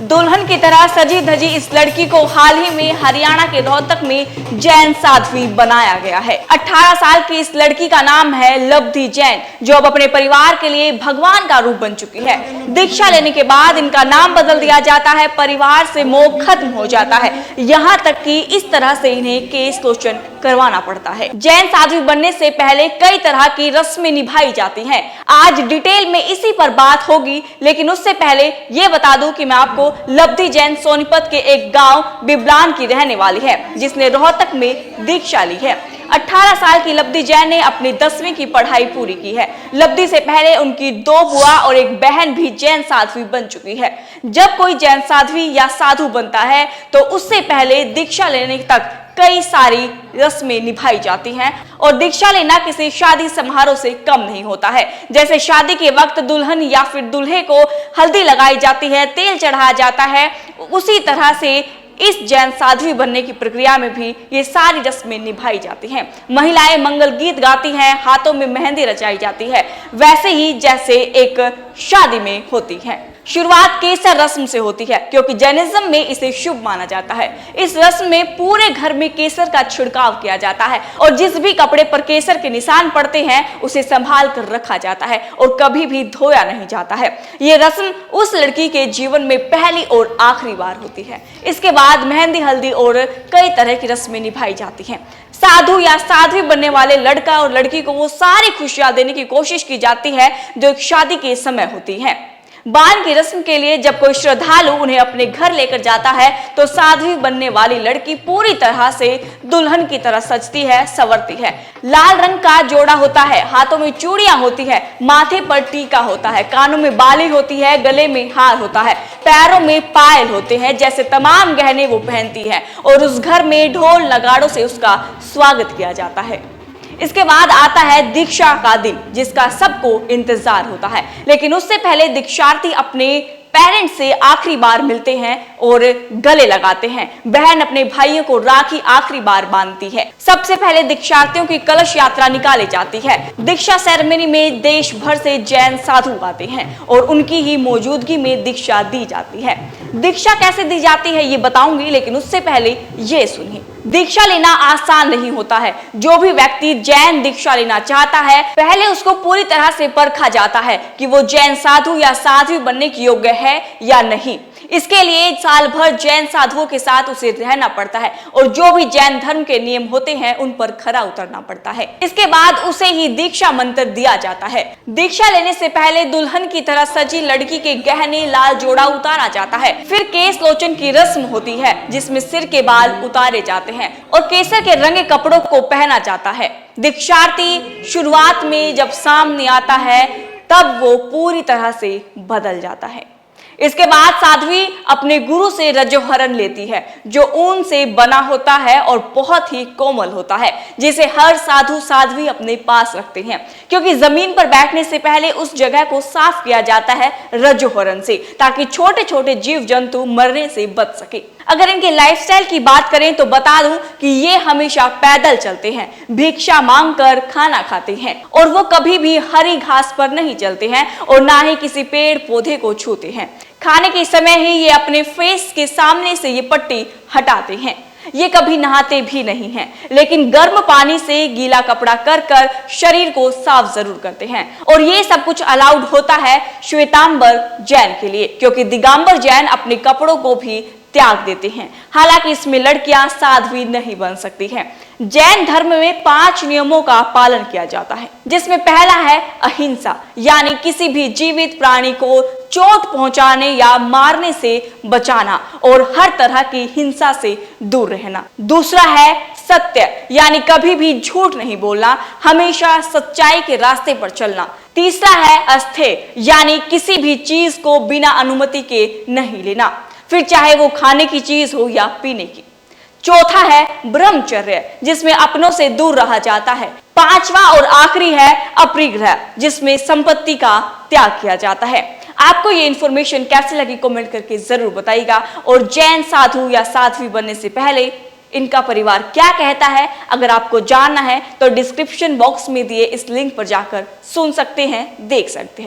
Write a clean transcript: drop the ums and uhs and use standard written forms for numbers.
दुल्हन की तरह सजी धजी इस लड़की को हाल ही में हरियाणा के रोहतक में जैन साध्वी बनाया गया है। 18 साल की इस लड़की का नाम है लब्धि जैन, जो अब अपने परिवार के लिए भगवान का रूप बन चुकी है। दीक्षा लेने के बाद इनका नाम बदल दिया जाता है, परिवार से मोह खत्म हो जाता है, यहाँ तक कि इस तरह से इन्हें केस क्वेश्चन करवाना पड़ता है। जैन साध्वी बनने से पहले कई तरह की रस्में निभाई जाती हैं। आज डिटेल में इसी पर बात होगी, लेकिन उससे पहले ये बता दूं कि मैं आपको लब्धि जैन सोनीपत के एक गांव बिबलान की रहने वाली है, जिसने रोहतक में दीक्षा ली है। 18 साल की लब्धि जैन ने अपनी 10वीं की पढ़ाई पूरी की है। लब्धि से पहले उनकी 2 बुआ और एक बहन भी जैन साध्वी बन चुकी है। जब कोई जैन साध्वी या साधु बनता है तो उससे पहले दीक्षा लेने तक कई सारी रस्में निभाई जाती हैं और दीक्षा लेना किसी शादी समारोह से कम नहीं होता है। जैसे शादी के वक्त दुल्हन या फिर दूल्हे को हल्दी लगाई जाती है, तेल चढ़ाया जाता है, उसी तरह से इस जैन साध्वी बनने की प्रक्रिया में भी ये सारी रस्में निभाई जाती हैं। महिलाएं मंगल गीत गाती हैं, हाथों में मेहंदी रचाई जाती है, वैसे ही जैसे एक शादी में होती है। शुरुआत केसर रस्म से होती है, क्योंकि जैनिज्म में इसे शुभ माना जाता है। इस रस्म में पूरे घर में केसर का छिड़काव किया जाता है और जिस भी कपड़े पर केसर के निशान पड़ते हैं उसे संभाल कर रखा जाता है और कभी भी धोया नहीं जाता है। ये रस्म उस लड़की के जीवन में पहली और आखिरी बार होती है। इसके बाद मेहंदी, हल्दी और कई तरह की रस्में निभाई जाती हैं। साधु या साध्वी बनने वाले लड़का और लड़की को वो सारी खुशियां देने की कोशिश की जाती है जो एक शादी के समय होती है। बान की रस्म के लिए जब कोई श्रद्धालु उन्हें अपने घर लेकर जाता है तो साध्वी बनने वाली लड़की पूरी तरह से दुल्हन की तरह सजती है, संवरती है। लाल रंग का जोड़ा होता है, हाथों में चूड़ियां होती है, माथे पर टीका होता है, कानों में बाली होती है, गले में हार होता है, पैरों में पायल होते हैं, जैसे तमाम गहने वो पहनती है और उस घर में ढोल नगाड़ों से उसका स्वागत किया जाता है। इसके बाद आता है दीक्षा का दिन, जिसका सबको इंतजार होता है, लेकिन उससे पहले दीक्षार्थी अपने पेरेंट्स से आखिरी बार मिलते हैं और गले लगाते हैं। बहन अपने भाइयों को राखी आखिरी बार बांधती है। सबसे पहले दीक्षार्थियों की कलश यात्रा निकाली जाती है। दीक्षा सेरेमनी में देश भर से जैन साधु आते हैं और उनकी ही मौजूदगी में दीक्षा दी जाती है। दीक्षा कैसे दी जाती है ये बताऊंगी, लेकिन उससे पहले ये सुनिए। दीक्षा लेना आसान नहीं होता है। जो भी व्यक्ति जैन दीक्षा लेना चाहता है, पहले उसको पूरी तरह से परखा जाता है कि वो जैन साधु या साध्वी बनने के योग्य है या नहीं। इसके लिए साल भर जैन साधुओं के साथ उसे रहना पड़ता है और जो भी जैन धर्म के नियम होते हैं उन पर खरा उतरना पड़ता है। इसके बाद उसे ही दीक्षा मंत्र दिया जाता है। दीक्षा लेने से पहले दुल्हन की तरह सजी लड़की के गहने, लाल जोड़ा उतारा जाता है। फिर केस लोचन की रस्म होती है, जिसमें सिर के बाल उतारे जाते हैं और केसर के रंगे कपड़ों को पहना जाता है। दीक्षार्थी शुरुआत में जब सामने आता है तब वो पूरी तरह से बदल जाता है। इसके बाद साध्वी अपने गुरु से रजोहरण लेती है, जो ऊन से बना होता है और बहुत ही कोमल होता है, जिसे हर साधु साध्वी अपने पास रखते हैं, क्योंकि जमीन पर बैठने से पहले उस जगह को साफ किया जाता है रजोहरण से, ताकि छोटे छोटे जीव जंतु मरने से बच सके। अगर इनके लाइफस्टाइल की बात करें तो बता दूं कि ये हमेशा पैदल चलते हैं, भिक्षा मांगकर खाना खाते हैं और वो कभी भी हरी घास पर नहीं चलते हैं और ना ही किसी पेड़ पौधे को छूते हैं। खाने के समय ही ये अपने फेस के सामने से ये पट्टी हटाते हैं। ये कभी नहाते भी नहीं हैं, लेकिन गर्म पानी से गीला कपड़ा कर शरीर को साफ जरूर करते हैं। और ये सब कुछ अलाउड होता है श्वेतांबर जैन के लिए, क्योंकि दिगंबर जैन अपने कपड़ों को भी त्याग देते हैं। हालांकि इसमें लड़कियां साध्वी नहीं बन सकती हैं। जैन धर्म में 5 नियमों का पालन किया जाता है, जिसमें पहला है अहिंसा, यानी किसी भी जीवित प्राणी को चोट पहुंचाने या मारने से बचाना और हर तरह की हिंसा से दूर रहना। दूसरा है सत्य, यानी कभी भी झूठ नहीं बोलना, हमेशा सच्चाई के रास्ते पर चलना। तीसरा है अस्थेय, यानी किसी भी चीज को बिना अनुमति के नहीं लेना, फिर चाहे वो खाने की चीज हो या पीने की। चौथा है ब्रह्मचर्य, जिसमें अपनों से दूर रहा जाता है। पांचवा और आखिरी है अपरिग्रह, जिसमें संपत्ति का त्याग किया जाता है। आपको ये इन्फॉर्मेशन कैसी लगी कमेंट करके जरूर बताइएगा। और जैन साधु या साध्वी बनने से पहले इनका परिवार क्या कहता है, अगर आपको जानना है तो डिस्क्रिप्शन बॉक्स में दिए इस लिंक पर जाकर सुन सकते हैं, देख सकते हैं।